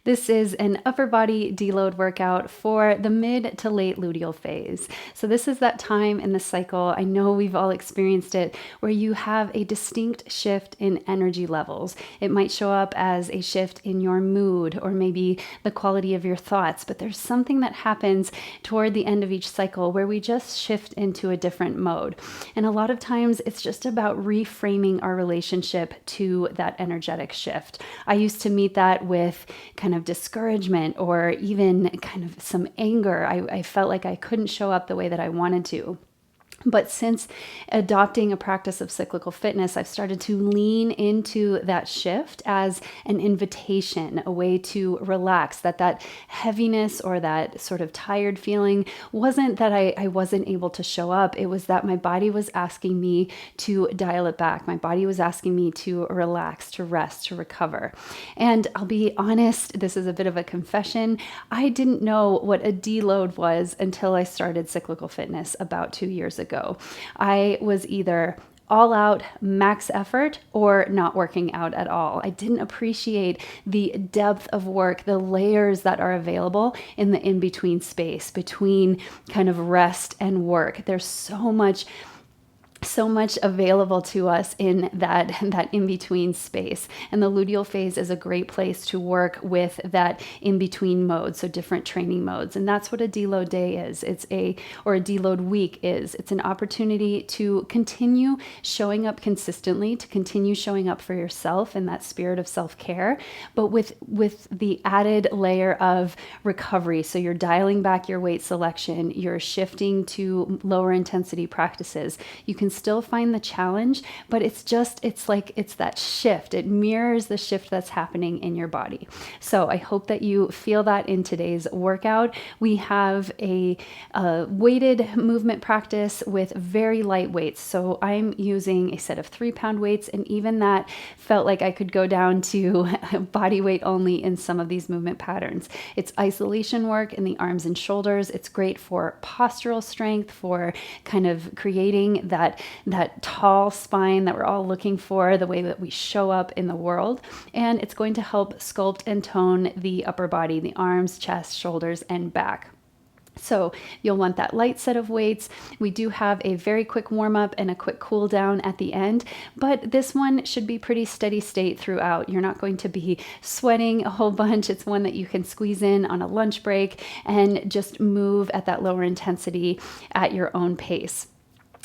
This is an upper body deload workout for the mid to late luteal phase. So this is that time in the cycle, I know we've all experienced it, where you have a distinct shift in energy levels. It might show up as a shift in your mood or maybe the quality of your thoughts, but there's something that happens toward the end of each cycle where we just shift into a different mode. And a lot of times it's just about reframing our relationship to that energetic shift. I used to meet that with kind of discouragement or even kind of some anger. I felt like I couldn't show up the way that I wanted to. But since adopting a practice of cyclical fitness, I've started to lean into that shift as an invitation, a way to relax, that heaviness or that sort of tired feeling wasn't that I wasn't able to show up. It was that my body was asking me to dial it back. My body was asking me to relax, to rest, to recover. And I'll be honest, this is a bit of a confession. I didn't know what a deload was until I started cyclical fitness about 2 years ago. I was either all out max effort or not working out at all. I didn't appreciate the depth of work, the layers that are available in the in-between space between kind of rest and work. There's so much available to us in that in-between space. And the luteal phase is a great place to work with that in-between mode, so different training modes. And that's what a deload day is. Or a deload week is. It's an opportunity to continue showing up consistently, to continue showing up for yourself in that spirit of self-care, but with the added layer of recovery. So you're dialing back your weight selection, you're shifting to lower intensity practices. You can still find the challenge, but it's that shift. It mirrors the shift that's happening in your body. So I hope that you feel that in today's workout. We have a weighted movement practice with very light weights. So I'm using a set of 3-pound weights, and even that felt like I could go down to body weight only in some of these movement patterns. It's isolation work in the arms and shoulders. It's great for postural strength, for kind of creating that tall spine that we're all looking for, the way that we show up in the world. And it's going to help sculpt and tone the upper body, the arms, chest, shoulders, and back. So you'll want that light set of weights. We do have a very quick warm up and a quick cool down at the end, but this one should be pretty steady state throughout. You're not going to be sweating a whole bunch. It's one that you can squeeze in on a lunch break and just move at that lower intensity at your own pace.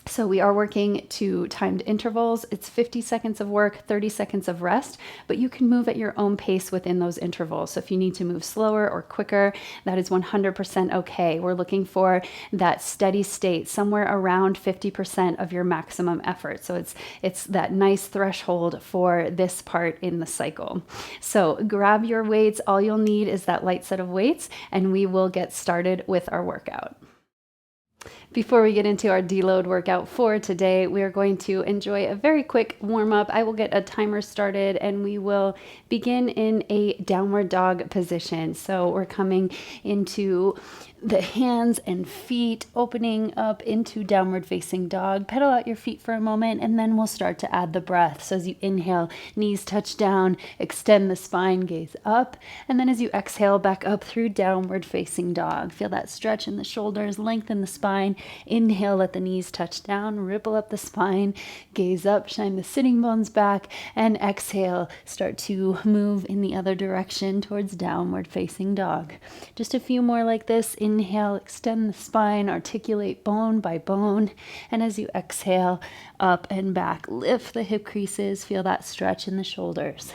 So we are working to timed intervals. It's 50 seconds of work, 30 seconds of rest, but you can move at your own pace within those intervals. So if you need to move slower or quicker, that is 100% okay. We're looking for that steady state, somewhere around 50% of your maximum effort. So it's that nice threshold for this part in the cycle. So grab your weights. All you'll need is that light set of weights, and we will get started with our workout. Before we get into our deload workout for today, we are going to enjoy a very quick warm up. I will get a timer started and we will begin in a downward dog position. So we're coming into the hands and feet, opening up into downward facing dog. Pedal out your feet for a moment, and then we'll start to add the breath. So as you inhale, knees touch down, extend the spine, gaze up. And then as you exhale, back up through downward facing dog. Feel that stretch in the shoulders, lengthen the spine. Inhale, let the knees touch down, ripple up the spine, gaze up, shine the sitting bones back, and exhale, start to move in the other direction towards downward facing dog. Just a few more like this. Inhale, extend the spine, articulate bone by bone. And as you exhale, up and back, lift the hip creases, feel that stretch in the shoulders.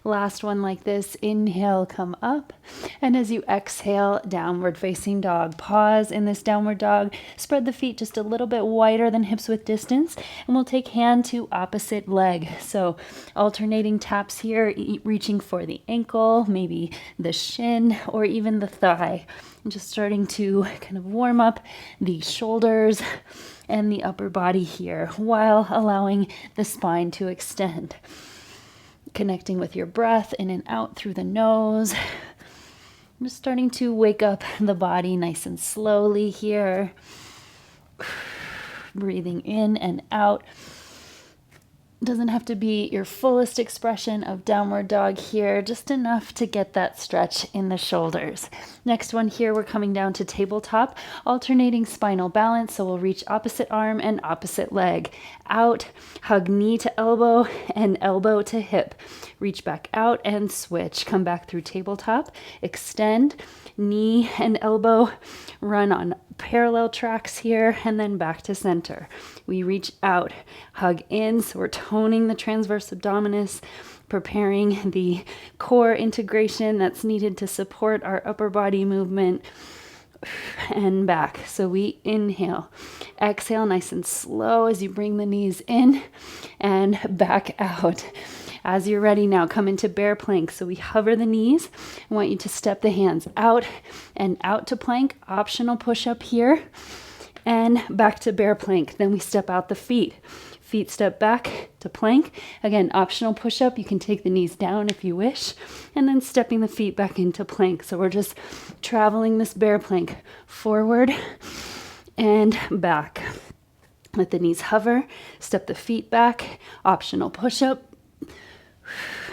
Last one like this. Inhale, come up. And as you exhale, downward facing dog. Pause in this downward dog. Spread the feet just a little bit wider than hips width distance. And we'll take hand to opposite leg. So alternating taps here, reaching for the ankle, maybe the shin, or even the thigh. And just starting to kind of warm up the shoulders and the upper body here while allowing the spine to extend. Connecting with your breath in and out through the nose. I'm just starting to wake up the body nice and slowly here. Breathing in and out. Doesn't have to be your fullest expression of downward dog here, just enough to get that stretch in the shoulders. Next one here, we're coming down to tabletop, alternating spinal balance. So we'll reach opposite arm and opposite leg. Out, hug knee to elbow and elbow to hip. Reach back out and switch. Come back through tabletop, extend, knee and elbow, run on parallel tracks here, and then back to center. We reach out, hug in, so we're toning the transverse abdominis, preparing the core integration that's needed to support our upper body movement, and back. So we inhale, exhale nice and slow as you bring the knees in and back out. As you're ready now, come into bear plank. So we hover the knees. I want you to step the hands out and out to plank. Optional push-up here. And back to bear plank. Then we step out the feet. Feet step back to plank. Again, optional push-up. You can take the knees down if you wish. And then stepping the feet back into plank. So we're just traveling this bear plank forward and back. Let the knees hover. Step the feet back. Optional push-up.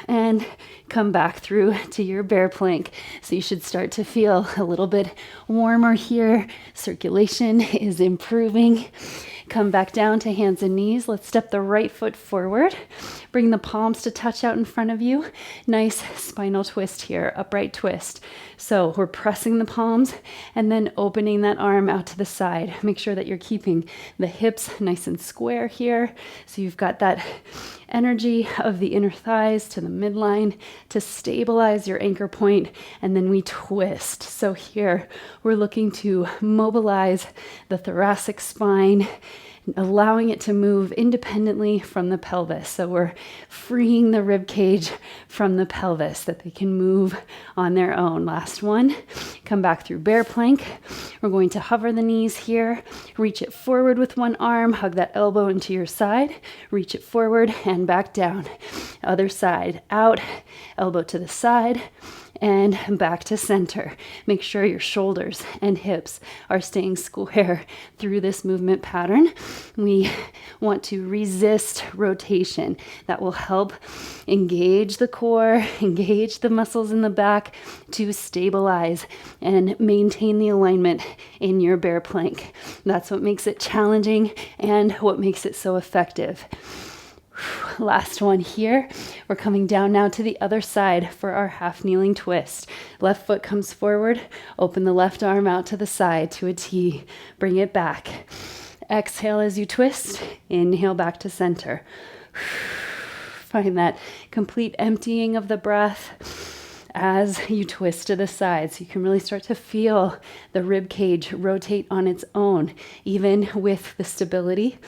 And come back through to your bear plank. So you should start to feel a little bit warmer here. Circulation is improving. Come back down to hands and knees. Let's step the right foot forward. Bring the palms to touch out in front of you. Nice spinal twist here, upright twist. So we're pressing the palms and then opening that arm out to the side. Make sure that you're keeping the hips nice and square here. So you've got that energy of the inner thighs to the midline to stabilize your anchor point, and then we twist. So here we're looking to mobilize the thoracic spine, allowing it to move independently from the pelvis. So we're freeing the rib cage from the pelvis that they can move on their own. Last one. Come back through bear plank. We're going to hover the knees here. Reach it forward with one arm. Hug that elbow into your side. Reach it forward and back down. Other side. Out. Elbow to the side. And back to center. Make sure your shoulders and hips are staying square through this movement pattern. We want to resist rotation. That will help engage the core, engage the muscles in the back to stabilize and maintain the alignment in your bear plank. That's what makes it challenging and what makes it so effective. Last one here. We're coming down now to the other side for our half kneeling twist. Left foot comes forward. Open the left arm out to the side to a T. Bring it back. Exhale as you twist. Inhale back to center. Find that complete emptying of the breath as you twist to the side. So you can really start to feel the rib cage rotate on its own, even with the stability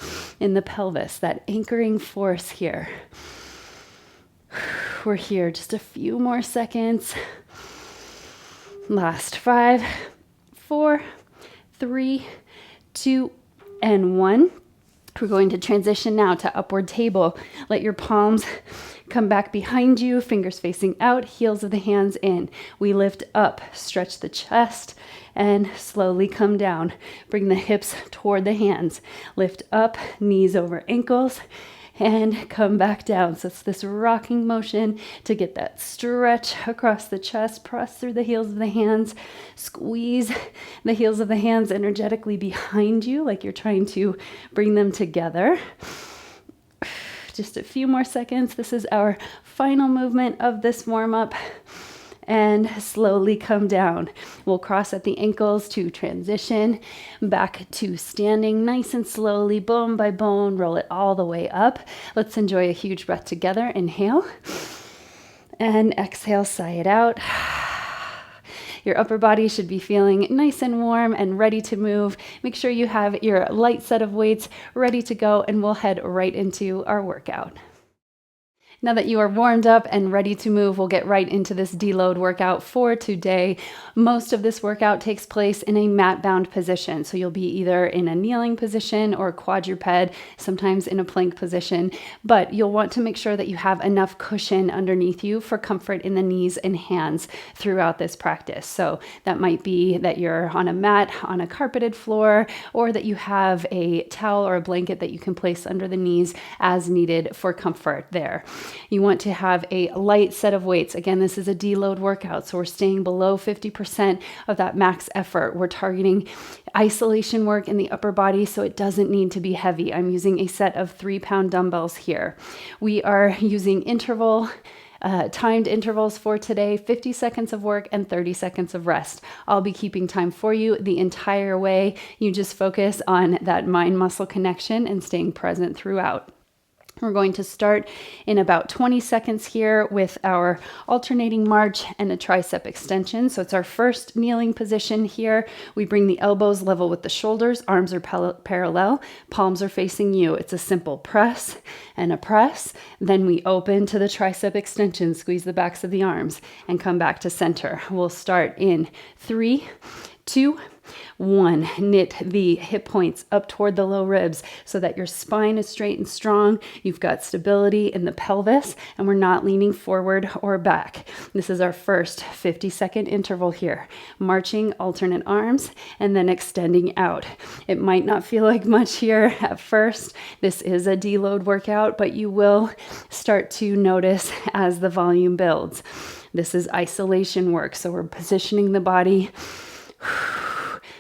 in the pelvis, that anchoring force here. We're here just a few more seconds. Last 5, 4, 3, 2, and 1. We're going to transition now to upward table. Let your palms come back behind you, fingers facing out, heels of the hands in. We lift up, stretch the chest, and slowly come down. Bring the hips toward the hands. Lift up, knees over ankles, and come back down. So it's this rocking motion to get that stretch across the chest. Press through the heels of the hands. Squeeze the heels of the hands energetically behind you, like you're trying to bring them together. Just a few more seconds. This is our final movement of this warm-up. And slowly come down. We'll cross at the ankles to transition back to standing nice and slowly, bone by bone. Roll it all the way up. Let's enjoy a huge breath together. Inhale. And exhale, sigh it out. Your upper body should be feeling nice and warm and ready to move. Make sure you have your light set of weights ready to go, and we'll head right into our workout. Now that you are warmed up and ready to move, we'll get right into this deload workout for today. Most of this workout takes place in a mat-bound position. So you'll be either in a kneeling position or quadruped, sometimes in a plank position, but you'll want to make sure that you have enough cushion underneath you for comfort in the knees and hands throughout this practice. So that might be that you're on a mat, on a carpeted floor, or that you have a towel or a blanket that you can place under the knees as needed for comfort there. You want to have a light set of weights. Again, this is a deload workout, so we're staying below 50% of that max effort. We're targeting isolation work in the upper body, so it doesn't need to be heavy. I'm using a set of 3-pound dumbbells here. We are using timed intervals for today, 50 seconds of work and 30 seconds of rest. I'll be keeping time for you the entire way. You just focus on that mind-muscle connection and staying present throughout. We're going to start in about 20 seconds here with our alternating march and a tricep extension. So it's our first kneeling position here. We bring the elbows level with the shoulders, arms are parallel, palms are facing you. It's a simple press and a press. Then we open to the tricep extension, squeeze the backs of the arms and come back to center. We'll start in 3, 2, 1. Knit the hip points up toward the low ribs so that your spine is straight and strong. You've got stability in the pelvis and we're not leaning forward or back. This is our first 50-second interval here. Marching alternate arms and then extending out. It might not feel like much here at first. This is a deload workout, but you will start to notice as the volume builds. This is isolation work, so we're positioning the body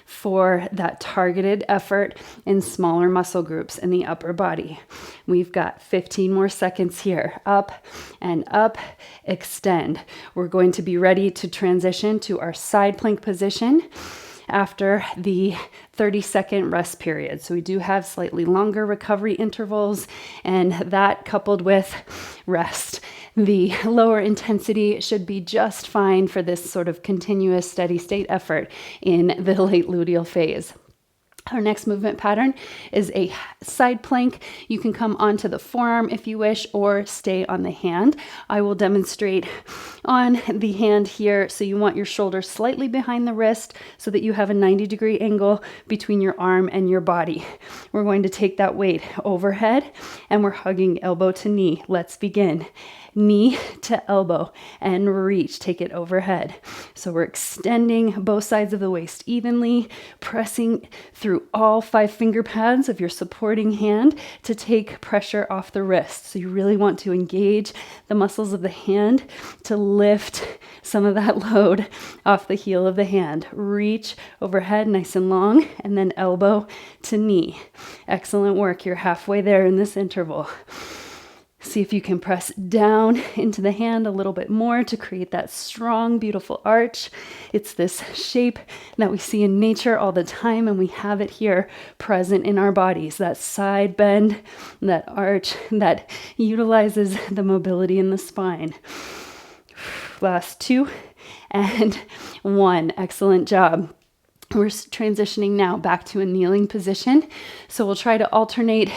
for that targeted effort in smaller muscle groups in the upper body. We've got 15 more seconds here. Up and up, extend. We're going to be ready to transition to our side plank position after the 30-second rest period. So we do have slightly longer recovery intervals, and that coupled with rest. The lower intensity should be just fine for this sort of continuous steady state effort in the late luteal phase. Our next movement pattern is a side plank. You can come onto the forearm if you wish or stay on the hand. I will demonstrate on the hand here. So you want your shoulder slightly behind the wrist so that you have a 90-degree angle between your arm and your body. We're going to take that weight overhead and we're hugging elbow to knee. Let's begin. Knee to elbow and reach, take it overhead. So we're extending both sides of the waist evenly, pressing through all 5 finger pads of your supporting hand to take pressure off the wrist. So you really want to engage the muscles of the hand to lift some of that load off the heel of the hand. Reach overhead nice and long, and then elbow to knee. Excellent work. You're halfway there in this interval. See if you can press down into the hand a little bit more to create that strong, beautiful arch. It's this shape that we see in nature all the time, and we have it here present in our bodies. That side bend, that arch that utilizes the mobility in the spine. Last 2 and 1. Excellent job. We're transitioning now back to a kneeling position. So we'll try to alternate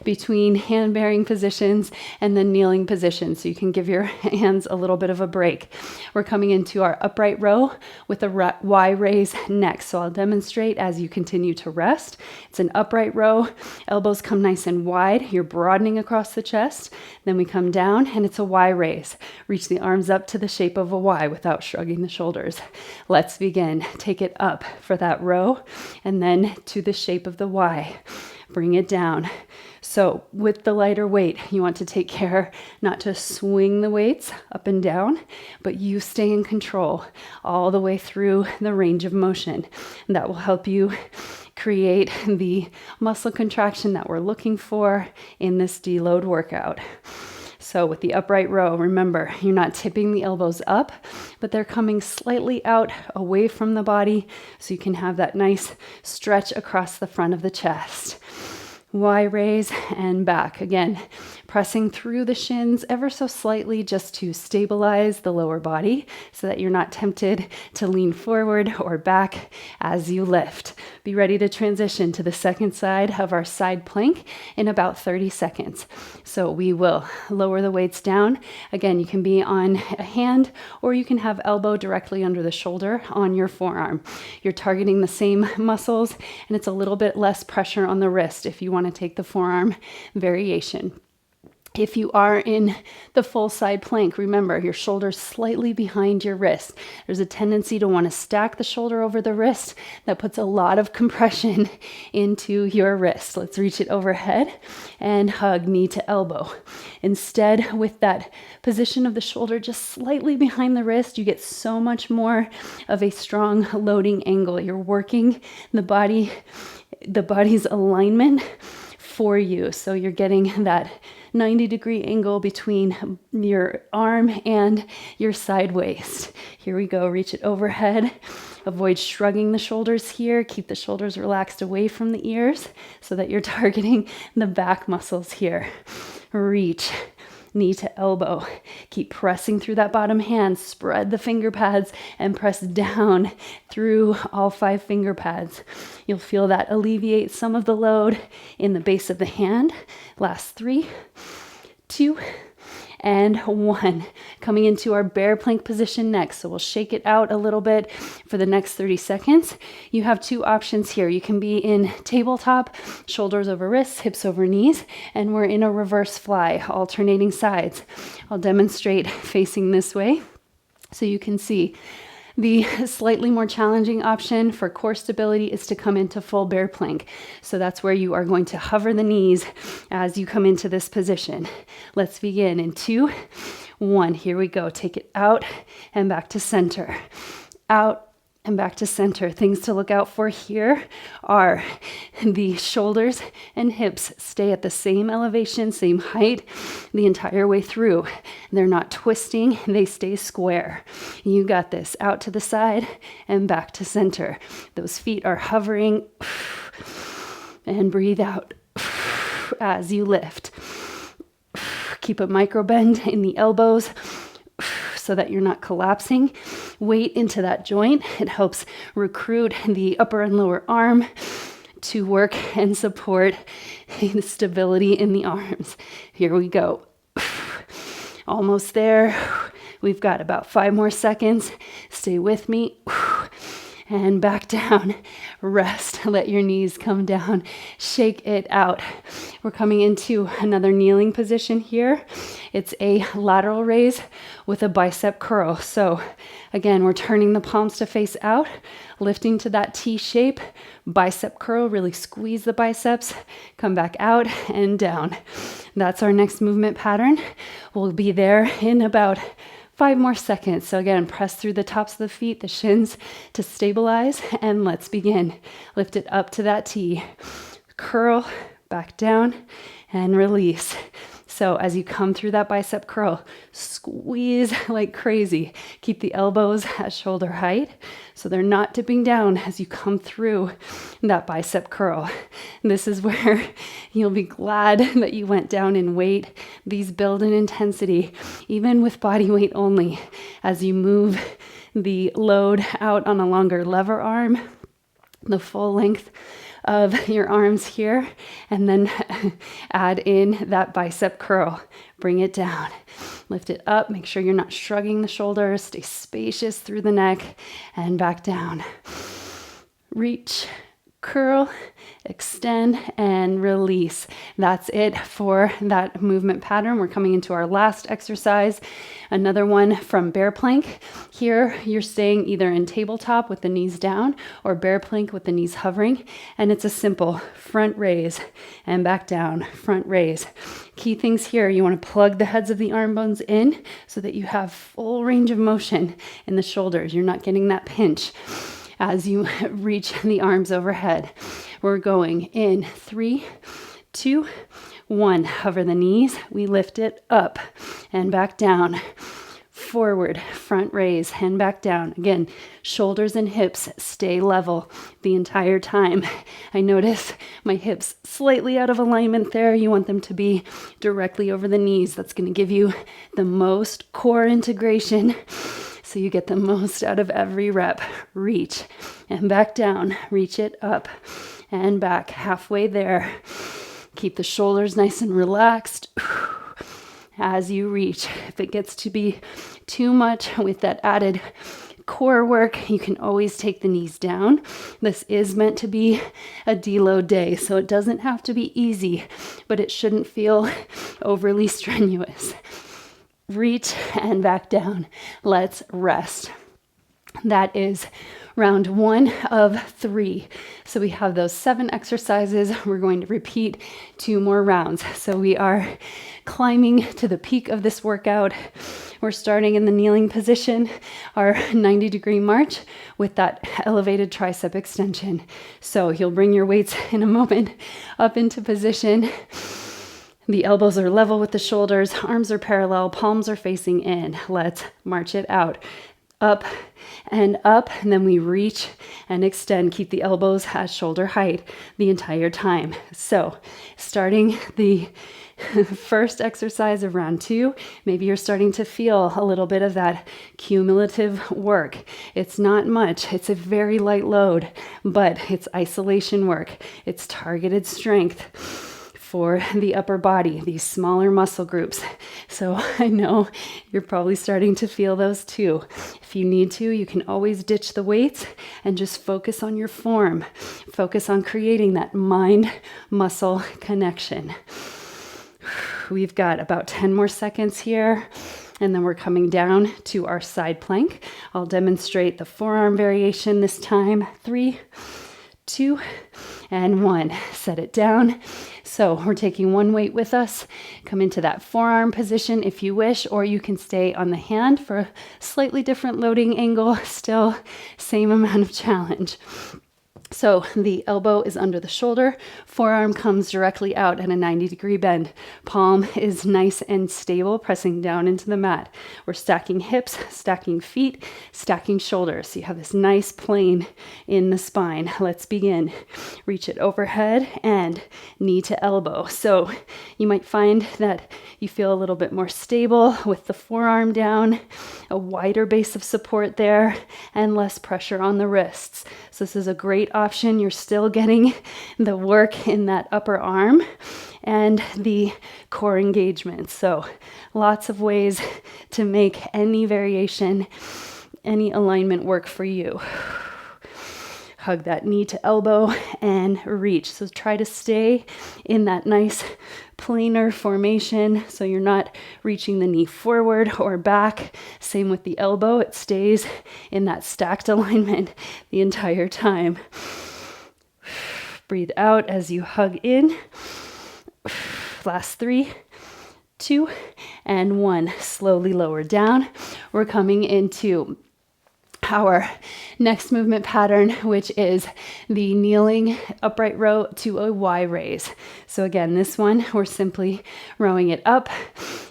between hand-bearing positions and then kneeling positions so you can give your hands a little bit of a break. We're coming into our upright row with a Y raise next. So I'll demonstrate as you continue to rest. It's an upright row. Elbows come nice and wide. You're broadening across the chest. Then we come down and it's a Y raise. Reach the arms up to the shape of a Y without shrugging the shoulders. Let's begin. Take it up for that row and then to the shape of the Y. Bring it down. So with the lighter weight, you want to take care not to swing the weights up and down, but you stay in control all the way through the range of motion. And that will help you create the muscle contraction that we're looking for in this deload workout. So with the upright row, remember, you're not tipping the elbows up, but they're coming slightly out away from the body so you can have that nice stretch across the front of the chest. Y raise and back. Again, pressing through the shins ever so slightly just to stabilize the lower body so that you're not tempted to lean forward or back as you lift. Be ready to transition to the second side of our side plank in about 30 seconds. So we will lower the weights down. Again, you can be on a hand or you can have elbow directly under the shoulder on your forearm. You're targeting the same muscles and it's a little bit less pressure on the wrist if you want to take the forearm variation. If you are in the full side plank, remember your shoulders slightly behind your wrist. There's a tendency to want to stack the shoulder over the wrist. That puts a lot of compression into your wrist. Let's reach it overhead and hug knee to elbow. Instead, with that position of the shoulder just slightly behind the wrist, you get so much more of a strong loading angle. You're working the body's alignment for you. So you're getting that 90-degree angle between your arm and your side waist. Here we go. Reach it overhead. Avoid shrugging the shoulders here. Keep the shoulders relaxed away from the ears so that you're targeting the back muscles here. Reach. Knee to elbow. Keep pressing through that bottom hand. Spread the finger pads and press down through all 5 finger pads. You'll feel that alleviate some of the load in the base of the hand. Last 3, 2, and 1. Coming into our bear plank position next. So we'll shake it out a little bit for the next 30 seconds. You have 2 options here. You can be in tabletop, shoulders over wrists, hips over knees, and we're in a reverse fly, alternating sides. I'll demonstrate facing this way so you can see. The slightly more challenging option for core stability is to come into full bear plank. So that's where you are going to hover the knees as you come into this position. Let's begin in 2, 1. Here we go. Take it out and back to center. Out and back to center. Things to look out for here are the shoulders and hips stay at the same elevation, same height the entire way through. They're not twisting, they stay square. You got this. Out to the side and back to center. Those feet are hovering and breathe out as you lift. Keep a micro bend in the elbows so that you're not collapsing. Weight into that joint. It helps recruit the upper and lower arm to work and support the stability in the arms. Here we go. Almost there. We've got about 5 more seconds. Stay with me. And back down. Rest. Let your knees come down. Shake it out. We're coming into another kneeling position here. It's a lateral raise with a bicep curl. So again, we're turning the palms to face out, lifting to that T shape, bicep curl, really squeeze the biceps, come back out and down. That's our next movement pattern. We'll be there in about 5 more seconds. So again, press through the tops of the feet, the shins to stabilize, and let's begin. Lift it up to that T. Curl, back down, and release. So as you come through that bicep curl, squeeze like crazy. Keep the elbows at shoulder height so they're not dipping down as you come through that bicep curl. This is where you'll be glad that you went down in weight. These build in intensity, even with body weight only, as you move the load out on a longer lever arm, the full length of your arms here, and then add in that bicep curl. Bring it down. Lift it up. Make sure you're not shrugging the shoulders. Stay spacious through the neck and back down. Reach, curl, extend, and release. That's it for that movement pattern. We're coming into our last exercise. Another one from bear plank. Here, you're staying either in tabletop with the knees down or bear plank with the knees hovering. And it's a simple front raise and back down, front raise. Key things here, you want to plug the heads of the arm bones in so that you have full range of motion in the shoulders. You're not getting that pinch as you reach the arms overhead. We're going in 3, 2, 1. Hover the knees. We lift it up and back down. forward, front raise, and back down. Again, shoulders and hips stay level the entire time. I notice my hips slightly out of alignment there. You want them to be directly over the knees. That's going to give you the most core integration, so you get the most out of every rep. Reach and back down. Reach it up and back. Halfway there. Keep the shoulders nice and relaxed as you reach. If it gets to be too much with that added core work, you can always take the knees down. This is meant to be a deload day, so it doesn't have to be easy, but it shouldn't feel overly strenuous. Reach and back down. Let's rest. That is round 1 of 3. So we have those 7 exercises. We're going to repeat 2 more rounds. So we are climbing to the peak of this workout. We're starting in the kneeling position, our 90-degree march with that elevated tricep extension. So you'll bring your weights in a moment up into position. The elbows are level with the shoulders, arms are parallel, palms are facing in. Let's march it out. Up, and then we reach and extend. Keep the elbows at shoulder height the entire time. So starting the first exercise of round 2, maybe you're starting to feel a little bit of that cumulative work. It's not much. It's a very light load, but it's isolation work. It's targeted strength for the upper body, these smaller muscle groups. So I know you're probably starting to feel those too. If you need to, you can always ditch the weights and just focus on your form. Focus on creating that mind-muscle connection. We've got about 10 more seconds here, and then we're coming down to our side plank. I'll demonstrate the forearm variation this time. 3, 2, and 1. Set it down. So we're taking one weight with us. Come into that forearm position if you wish, or you can stay on the hand for a slightly different loading angle. Still same amount of challenge. So the elbow is under the shoulder, forearm comes directly out at a 90-degree bend. Palm is nice and stable, pressing down into the mat. We're stacking hips, stacking feet, stacking shoulders. So you have this nice plane in the spine. Let's begin. Reach it overhead and knee to elbow. So you might find that you feel a little bit more stable with the forearm down, a wider base of support there, and less pressure on the wrists. So this is a great option. You're still getting the work in that upper arm and the core engagement. So lots of ways to make any variation, any alignment work for you. Hug that knee to elbow and reach. So try to stay in that nice planar formation so you're not reaching the knee forward or back. Same with the elbow. It stays in that stacked alignment the entire time. Breathe out as you hug in. Last 3, 2, and 1. Slowly lower down. We're coming into our next movement pattern, which is the kneeling upright row to a Y raise. So again, this one, we're simply rowing it up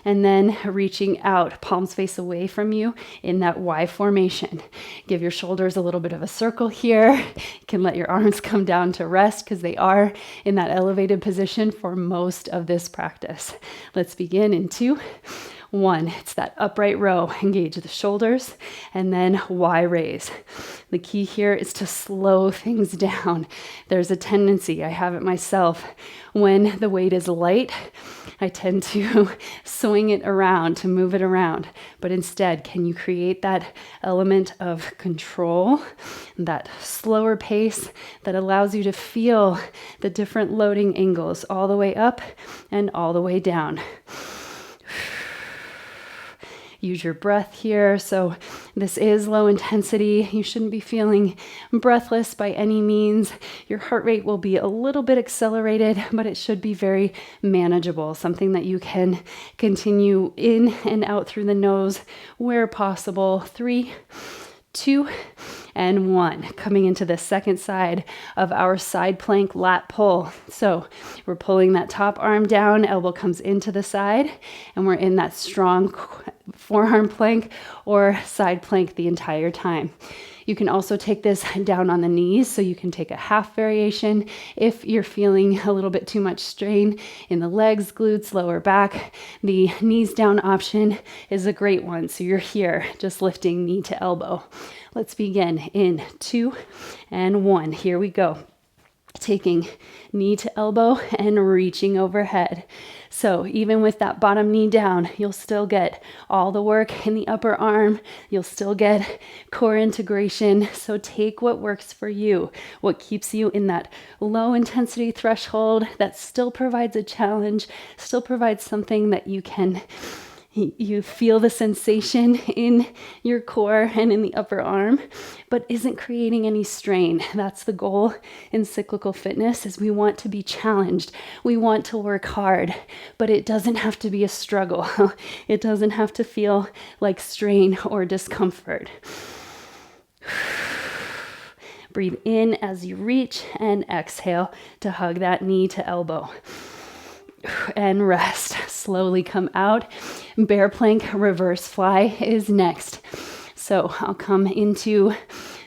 and then reaching out, palms face away from you in that Y formation. Give your shoulders a little bit of a circle here. You can let your arms come down to rest because they are in that elevated position for most of this practice. Let's begin in 2, 1. It's that upright row. Engage the shoulders and then Y raise. The key here is to slow things down. There's a tendency, I have it myself, when the weight is light, I tend to swing it around, to move it around. But instead, can you create that element of control, that slower pace that allows you to feel the different loading angles all the way up and all the way down? Use your breath here. So this is low intensity. You shouldn't be feeling breathless by any means. Your heart rate will be a little bit accelerated, but it should be very manageable, something that you can continue in and out through the nose where possible. 3, 2, and 1. Coming into the second side of our side plank lat pull. So we're pulling that top arm down, elbow comes into the side, and we're in that strong forearm plank or side plank the entire time. You can also take this down on the knees, so you can take a half variation if you're feeling a little bit too much strain in the legs, glutes, lower back. The knees down option is a great one. So you're here just lifting knee to elbow. Let's begin in 2 and 1. Here we go. Taking knee to elbow and reaching overhead. So even with that bottom knee down, you'll still get all the work in the upper arm. You'll still get core integration. So take what works for you, what keeps you in that low intensity threshold that still provides a challenge, still provides something that you feel the sensation in your core and in the upper arm, but isn't creating any strain. That's the goal in cyclical fitness, is we want to be challenged. We want to work hard, but it doesn't have to be a struggle. It doesn't have to feel like strain or discomfort. Breathe in as you reach and exhale to hug that knee to elbow. And rest. Slowly come out. Bear plank reverse fly is next. So I'll come into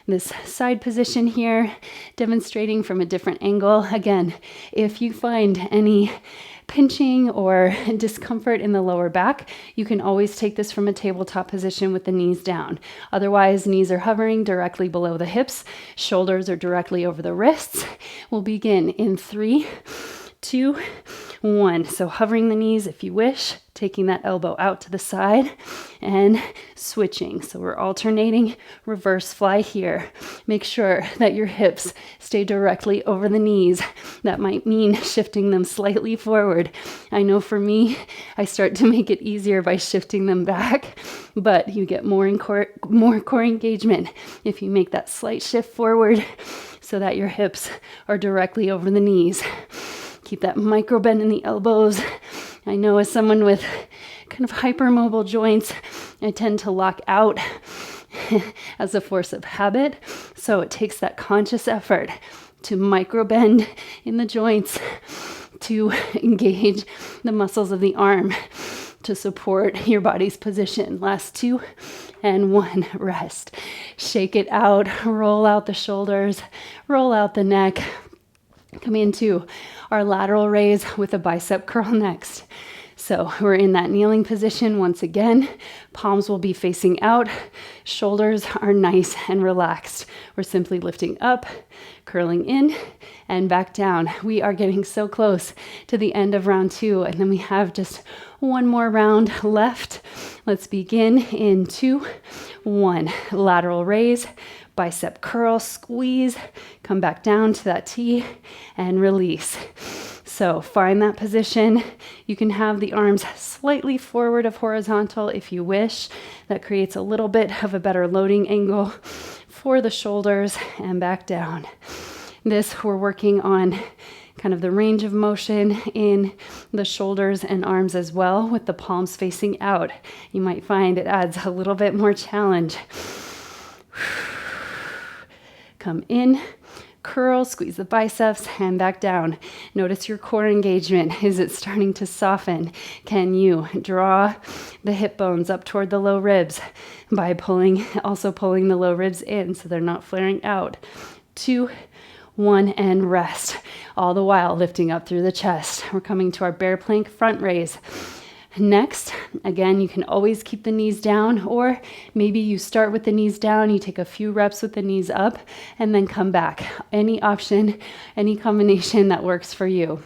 this side position here, demonstrating from a different angle. Again, if you find any pinching or discomfort in the lower back, you can always take this from a tabletop position with the knees down. Otherwise, knees are hovering directly below the hips, shoulders are directly over the wrists. We'll begin in 3, 2, 1. So hovering the knees if you wish, taking that elbow out to the side and switching. So we're alternating reverse fly here. Make sure that your hips stay directly over the knees. That might mean shifting them slightly forward. I know for me, I start to make it easier by shifting them back, but you get more core engagement if you make that slight shift forward so that your hips are directly over the knees. Keep that micro bend in the elbows. I know as someone with kind of hypermobile joints, I tend to lock out as a force of habit. So it takes that conscious effort to micro bend in the joints, to engage the muscles of the arm to support your body's position. Last 2 and 1, rest. Shake it out, roll out the shoulders, roll out the neck. Come into our lateral raise with a bicep curl next. So we're in that kneeling position once again. Palms will be facing out. Shoulders are nice and relaxed. We're simply lifting up, curling in, and back down. We are getting so close to the end of round 2, and then we have just one more round left. Let's begin in 2, 1. Lateral raise. Bicep curl, squeeze, come back down to that T and release. So find that position. You can have the arms slightly forward of horizontal if you wish. That creates a little bit of a better loading angle for the shoulders and back down. This, we're working on kind of the range of motion in the shoulders and arms as well, with the palms facing out. You might find it adds a little bit more challenge. Come in, curl, squeeze the biceps, and back down. Notice your core engagement. Is it starting to soften? Can you draw the hip bones up toward the low ribs by also pulling the low ribs in so they're not flaring out? 2, 1, and rest. All the while lifting up through the chest. We're coming to our bear plank front raise. Next, again, you can always keep the knees down, or maybe you start with the knees down, you take a few reps with the knees up, and then come back. Any option, any combination that works for you.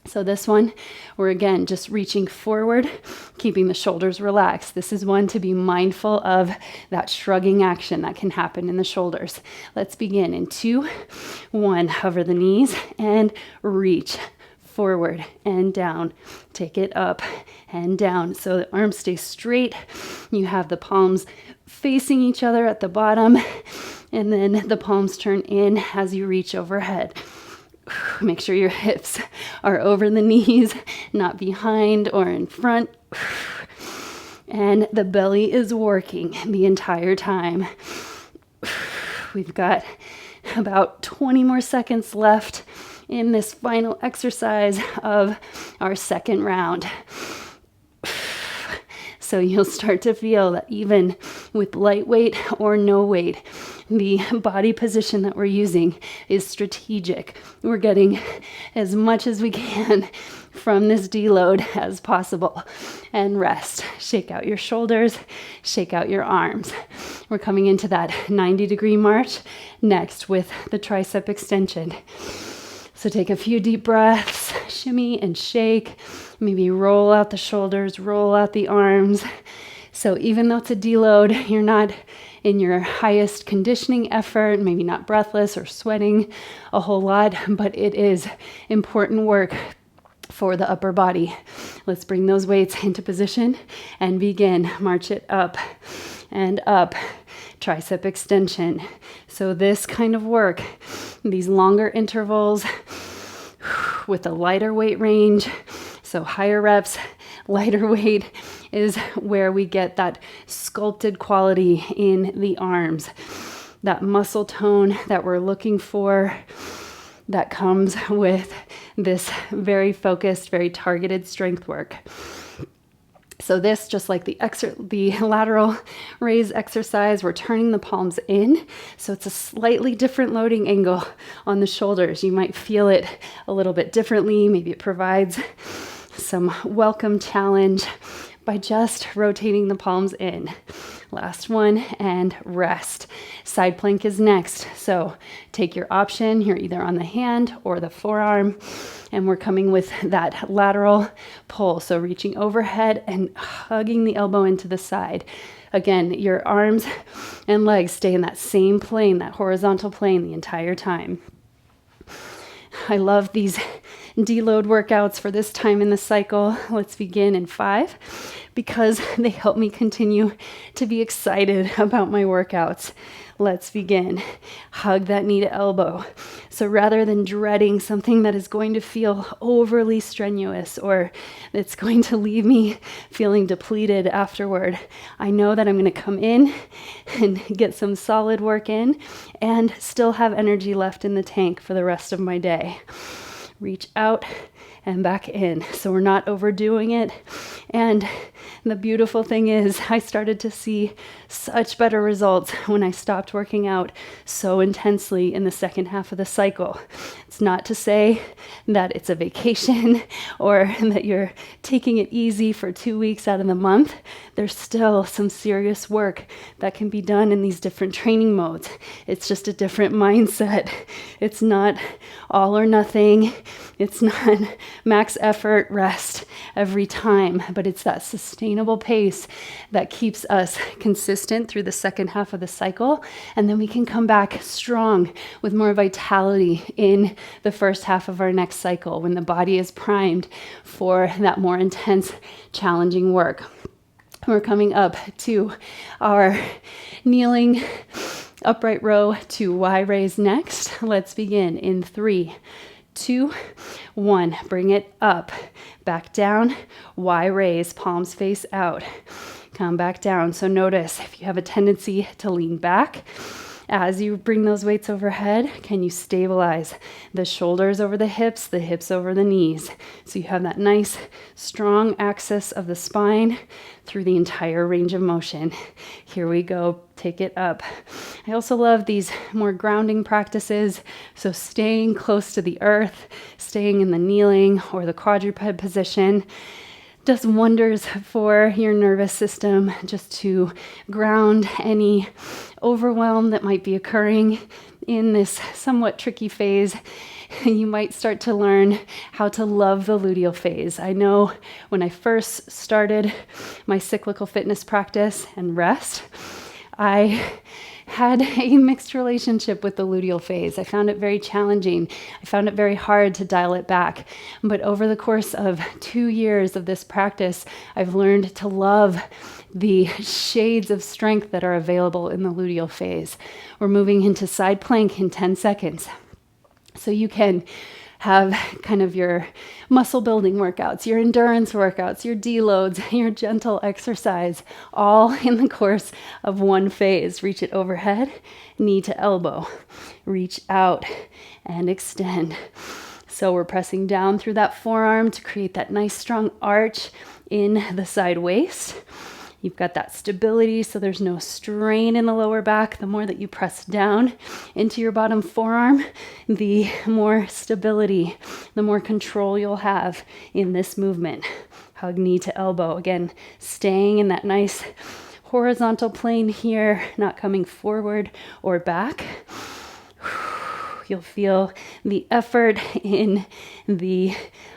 So this one, we're again just reaching forward, keeping the shoulders relaxed. This is one to be mindful of that shrugging action that can happen in the shoulders. Let's begin in 2, 1. Hover the knees and reach forward and down. Take it up and down so the arms stay straight. You have the palms facing each other at the bottom, and then the palms turn in as you reach overhead. Make sure your hips are over the knees, not behind or in front. And the belly is working the entire time. We've got about 20 more seconds left in this final exercise of our second round. So you'll start to feel that even with light weight or no weight, the body position that we're using is strategic. We're getting as much as we can from this deload as possible. And rest. Shake out your shoulders, shake out your arms. We're coming into that 90-degree march next with the tricep extension. So take a few deep breaths, shimmy and shake. Maybe roll out the shoulders, roll out the arms. So even though it's a deload, you're not in your highest conditioning effort, maybe not breathless or sweating a whole lot, but it is important work for the upper body. Let's bring those weights into position and begin. March it up and up. Tricep extension. So this kind of work, these longer intervals with a lighter weight range, so higher reps, lighter weight is where we get that sculpted quality in the arms, that muscle tone that we're looking for that comes with this very focused, very targeted strength work. So this, just like the lateral raise exercise, we're turning the palms in. So it's a slightly different loading angle on the shoulders. You might feel it a little bit differently. Maybe it provides some welcome challenge by just rotating the palms in. Last one, and rest. Side plank is next. So take your option. You're either on the hand or the forearm, and we're coming with that lateral pull. So reaching overhead and hugging the elbow into the side. Again, your arms and legs stay in that same plane, that horizontal plane the entire time. I love these deload workouts for this time in the cycle. Let's begin in 5 because they help me continue to be excited about my workouts. Let's begin. Hug that knee to elbow. So rather than dreading something that is going to feel overly strenuous or it's going to leave me feeling depleted afterward, I know that I'm going to come in and get some solid work in and still have energy left in the tank for the rest of my day. Reach out and back in. So we're not overdoing it. And the beautiful thing is I started to see such better results when I stopped working out so intensely in the second half of the cycle. It's not to say that it's a vacation or that you're taking it easy for 2 weeks out of the month. There's still some serious work that can be done in these different training modes. It's just a different mindset. It's not all or nothing. It's not max effort, rest every time, but it's that sustainable pace that keeps us consistent through the second half of the cycle. And then we can come back strong with more vitality in the first half of our next cycle when the body is primed for that more intense, challenging work. We're coming up to our kneeling upright row to Y raise next. Let's begin in 3, 2, 1. Bring it up, back down, Y raise, palms face out. Come back down. So notice if you have a tendency to lean back, as you bring those weights overhead, can you stabilize the shoulders over the hips over the knees? So you have that nice, strong axis of the spine through the entire range of motion. Here we go. Take it up. I also love these more grounding practices. So staying close to the earth, staying in the kneeling or the quadruped position does wonders for your nervous system, just to ground any overwhelm that might be occurring in this somewhat tricky phase. You might start to learn how to love the luteal phase. I know when I first started my cyclical fitness practice and rest, I had a mixed relationship with the luteal phase. I found it very challenging. I found it very hard to dial it back. But over the course of 2 years of this practice, I've learned to love the shades of strength that are available in the luteal phase. We're moving into side plank in 10 seconds. So you can have kind of your muscle building workouts, your endurance workouts, your deloads, your gentle exercise, all in the course of one phase. Reach it overhead, knee to elbow. Reach out and extend. So we're pressing down through that forearm to create that nice strong arch in the side waist. You've got that stability, so there's no strain in the lower back. The more that you press down into your bottom forearm, the more stability, the more control you'll have in this movement. Hug knee to elbow. Again, staying in that nice horizontal plane here, not coming forward or back. You'll feel the effort in the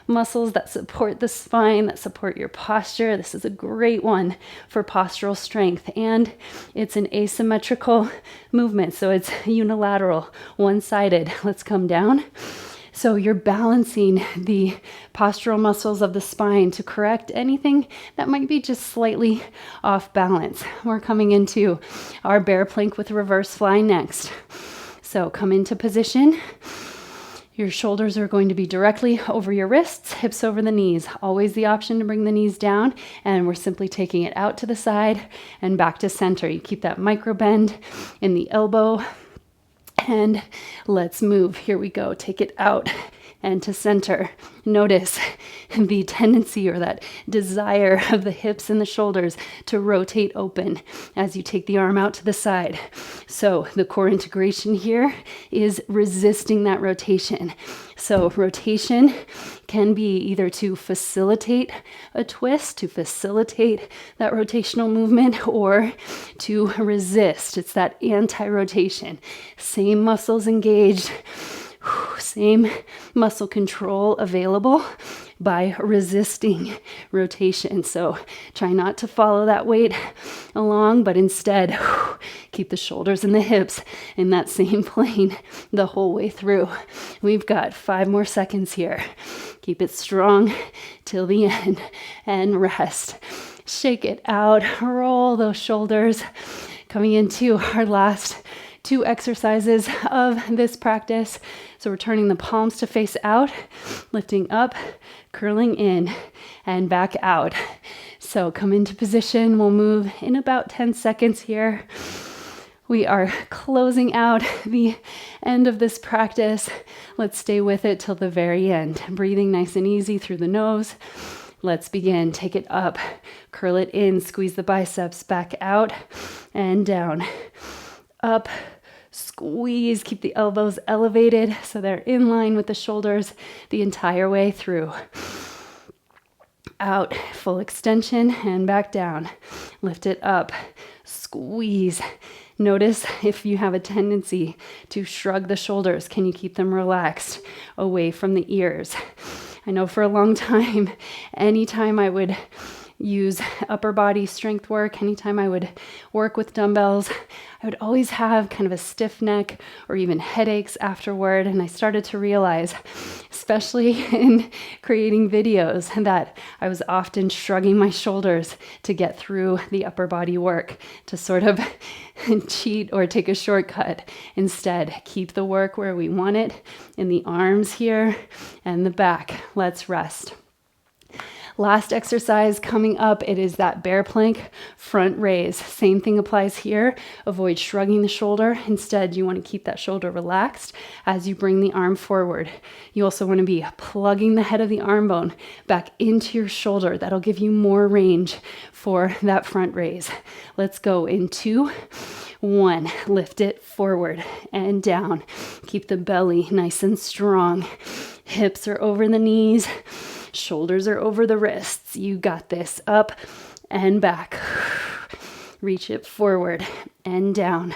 muscles that support the spine, that support your posture. This is a great one for postural strength, and it's an asymmetrical movement, so it's unilateral, one-sided. Let's come down. So you're balancing the postural muscles of the spine to correct anything that might be just slightly off balance. We're coming into our bear plank with reverse fly next. So come into position. Your shoulders are going to be directly over your wrists, hips over the knees. Always the option to bring the knees down, and we're simply taking it out to the side and back to center. You keep that micro bend in the elbow, and let's move. Here we go. Take it out and to center. Notice the tendency or that desire of the hips and the shoulders to rotate open as you take the arm out to the side. So the core integration here is resisting that rotation. So rotation can be either to facilitate a twist, to facilitate that rotational movement, or to resist. It's that anti-rotation. Same muscles engaged, same muscle control available by resisting rotation. So try not to follow that weight along, but instead keep the shoulders and the hips in that same plane the whole way through. We've got 5 more seconds here. Keep it strong till the end and rest. Shake it out, roll those shoulders. Coming into our last 2 exercises of this practice. So we're turning the palms to face out, lifting up, curling in, and back out. So come into position. We'll move in about 10 seconds here. We are closing out the end of this practice. Let's stay with it till the very end. Breathing nice and easy through the nose. Let's begin. Take it up, curl it in, squeeze the biceps, back out and down. Up, squeeze, keep the elbows elevated so they're in line with the shoulders the entire way through. Out, full extension, and back down. Lift it up, squeeze. Notice if you have a tendency to shrug the shoulders, can you keep them relaxed away from the ears? I know for a long time, anytime I would use upper body strength work, anytime I would work with dumbbells, I would always have kind of a stiff neck or even headaches afterward. And I started to realize, especially in creating videos, that I was often shrugging my shoulders to get through the upper body work, to sort of cheat or take a shortcut. Instead, keep the work where we want it, in the arms here and the back. Let's rest. Last exercise coming up, it is that bear plank front raise. Same thing applies here. Avoid shrugging the shoulder. Instead, you want to keep that shoulder relaxed as you bring the arm forward. You also want to be plugging the head of the arm bone back into your shoulder. That'll give you more range for that front raise. Let's go in 2, 1. Lift it forward and down. Keep the belly nice and strong. Hips are over the knees. Shoulders are over the wrists. You got this. Up and back. Reach it forward and down.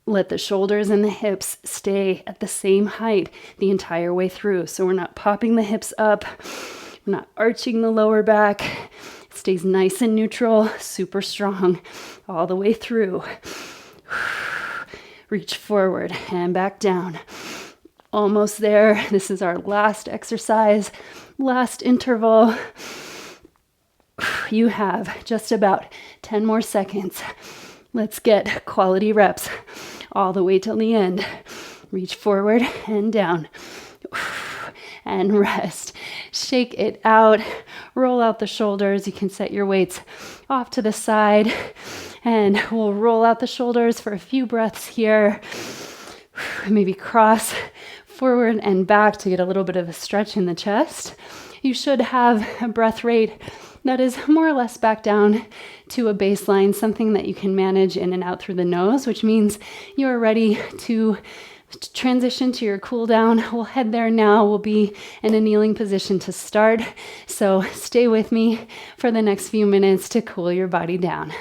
Let the shoulders and the hips stay at the same height the entire way through. So we're not popping the hips up. We're not arching the lower back. It stays nice and neutral, super strong all the way through. Reach forward and back down. Almost there. This is our last exercise, last interval. You have just about 10 more seconds. Let's get quality reps all the way till the end. Reach forward and down. And rest. Shake it out. Roll out the shoulders. You can set your weights off to the side. And we'll roll out the shoulders for a few breaths here. Maybe cross forward and back to get a little bit of a stretch in the chest. You should have a breath rate that is more or less back down to a baseline, something that you can manage in and out through the nose, which means you're ready to transition to your cool down. We'll head there now. We'll be in a kneeling position to start. So stay with me for the next few minutes to cool your body down.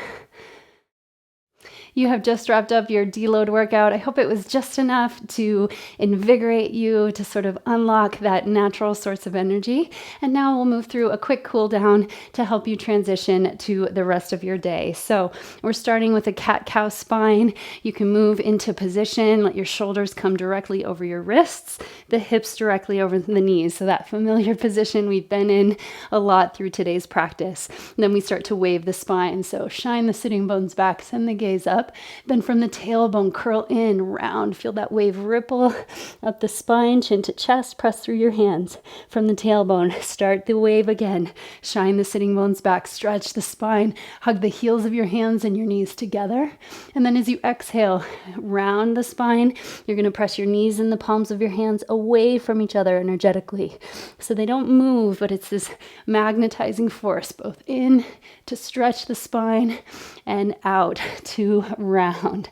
You have just wrapped up your deload workout. I hope it was just enough to invigorate you, to sort of unlock that natural source of energy. And now we'll move through a quick cool down to help you transition to the rest of your day. So we're starting with a cat-cow spine. You can move into position, let your shoulders come directly over your wrists, the hips directly over the knees. So that familiar position we've been in a lot through today's practice. And then we start to wave the spine. So shine the sitting bones back, send the gaze up. Then from the tailbone, curl in, round. Feel that wave ripple up the spine, chin to chest. Press through your hands. From the tailbone, start the wave again. Shine the sitting bones back. Stretch the spine. Hug the heels of your hands and your knees together. And then as you exhale, round the spine. You're going to press your knees and the palms of your hands away from each other energetically. So they don't move, but it's this magnetizing force, both in to stretch the spine and out to round.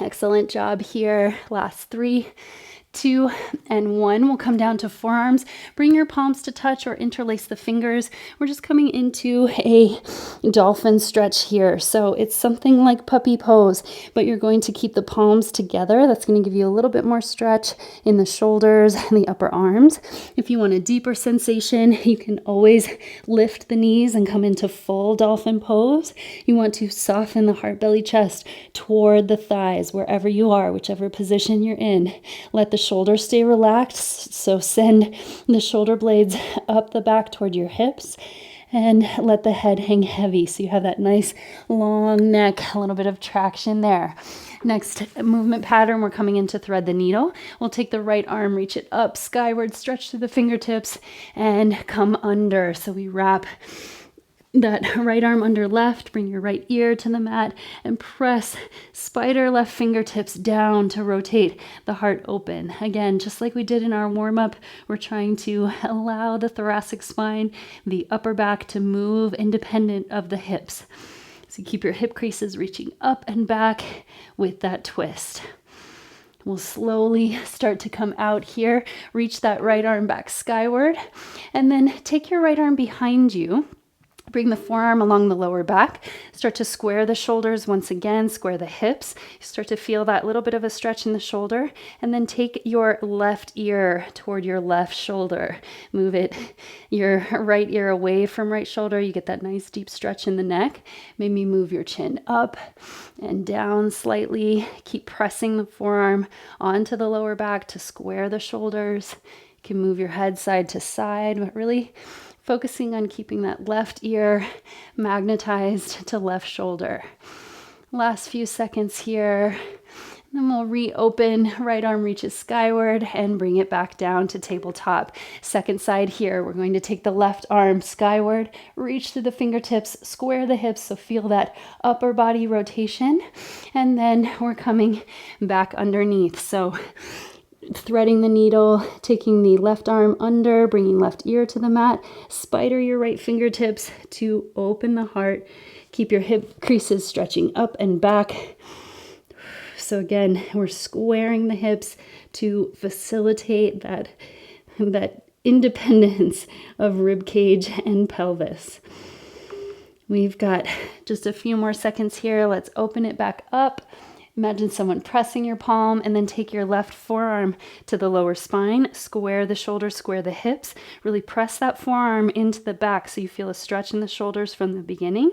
Excellent job here. Last 3, 2, and 1. We'll come down to forearms. Bring your palms to touch or interlace the fingers. We're just coming into a dolphin stretch here. So it's something like puppy pose, but you're going to keep the palms together. That's going to give you a little bit more stretch in the shoulders and the upper arms. If you want a deeper sensation, you can always lift the knees and come into full dolphin pose. You want to soften the heart, belly, chest toward the thighs, wherever you are, whichever position you're in. Let the shoulders stay relaxed, so send the shoulder blades up the back toward your hips and let the head hang heavy so you have that nice long neck, a little bit of traction there. Next movement pattern, we're coming in to thread the needle. We'll take the right arm, reach it up skyward, stretch through the fingertips and come under. So we wrap that right arm under left, bring your right ear to the mat and press spider left fingertips down to rotate the heart open. Again, just like we did in our warm-up, we're trying to allow the thoracic spine, the upper back to move independent of the hips. So keep your hip creases reaching up and back with that twist. We'll slowly start to come out here, reach that right arm back skyward, and then take your right arm behind you. Bring the forearm along the lower back. Start to square the shoulders once again, square the hips. You start to feel that little bit of a stretch in the shoulder. And then take your left ear toward your left shoulder. Move it, your right ear away from right shoulder. You get that nice deep stretch in the neck. Maybe move your chin up and down slightly. Keep pressing the forearm onto the lower back to square the shoulders. You can move your head side to side, but really focusing on keeping that left ear magnetized to left shoulder. Last few seconds here. Then we'll reopen, right arm reaches skyward and bring it back down to tabletop. Second side here, we're going to take the left arm skyward, reach through the fingertips, square the hips, so feel that upper body rotation. And then we're coming back underneath. So threading the needle, taking the left arm under, bringing left ear to the mat, spider your right fingertips to open the heart. Keep your hip creases stretching up and back. So again, we're squaring the hips to facilitate that independence of rib cage and pelvis. We've got just a few more seconds here. Let's open it back up. Imagine someone pressing your palm and then take your left forearm to the lower spine, square the shoulders, square the hips, really press that forearm into the back so you feel a stretch in the shoulders from the beginning.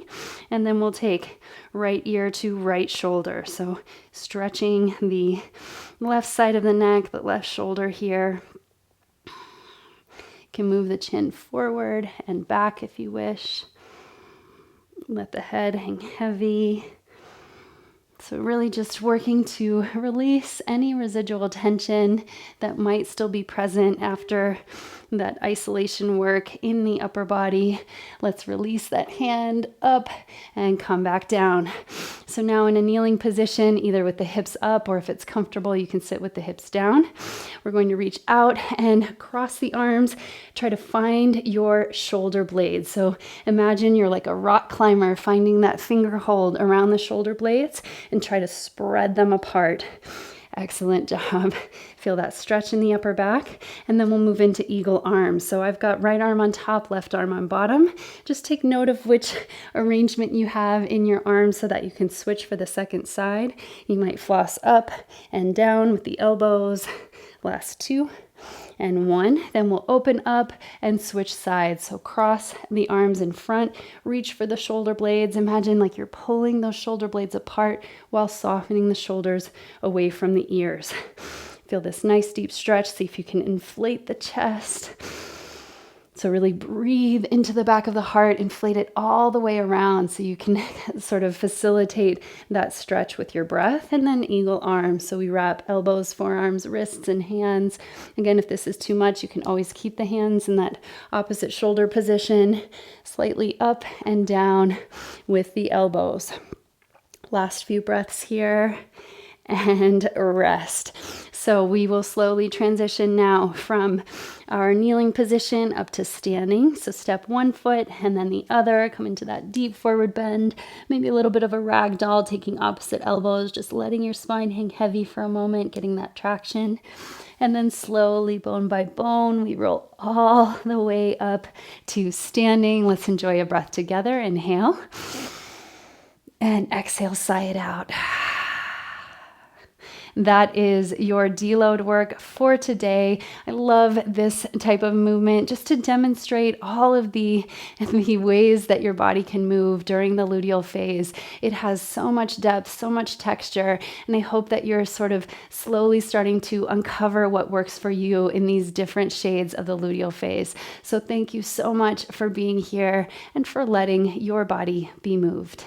And then we'll take right ear to right shoulder. So stretching the left side of the neck, the left shoulder here. You can move the chin forward and back if you wish. Let the head hang heavy. So really just working to release any residual tension that might still be present after that isolation work in the upper body. Let's release that hand up and come back down. So now in a kneeling position, either with the hips up, or if it's comfortable, you can sit with the hips down. We're going to reach out and cross the arms. Try to find your shoulder blades. So imagine you're like a rock climber, finding that finger hold around the shoulder blades and try to spread them apart. Excellent job. Feel that stretch in the upper back. And then we'll move into eagle arms. So I've got right arm on top, left arm on bottom. Just take note of which arrangement you have in your arms so that you can switch for the second side. You might floss up and down with the elbows. Last 2 and 1. Then we'll open up and switch sides. So cross the arms in front, reach for the shoulder blades. Imagine like you're pulling those shoulder blades apart while softening the shoulders away from the ears. Feel this nice deep stretch. See if you can inflate the chest. So really breathe into the back of the heart, inflate it all the way around so you can sort of facilitate that stretch with your breath. And then eagle arms. So we wrap elbows, forearms, wrists, and hands. Again, if this is too much, you can always keep the hands in that opposite shoulder position, slightly up and down with the elbows. Last few breaths here. And rest. So we will slowly transition now from our kneeling position up to standing. So step one foot and then the other, come into that deep forward bend, maybe a little bit of a rag doll, taking opposite elbows, just letting your spine hang heavy for a moment, getting that traction. And then slowly, bone by bone, we roll all the way up to standing. Let's enjoy a breath together. Inhale and exhale, sigh it out. That is your deload work for today. I love this type of movement just to demonstrate all of the ways that your body can move during the luteal phase. It has so much depth, so much texture, and I hope that you're sort of slowly starting to uncover what works for you in these different shades of the luteal phase. So thank you so much for being here and for letting your body be moved.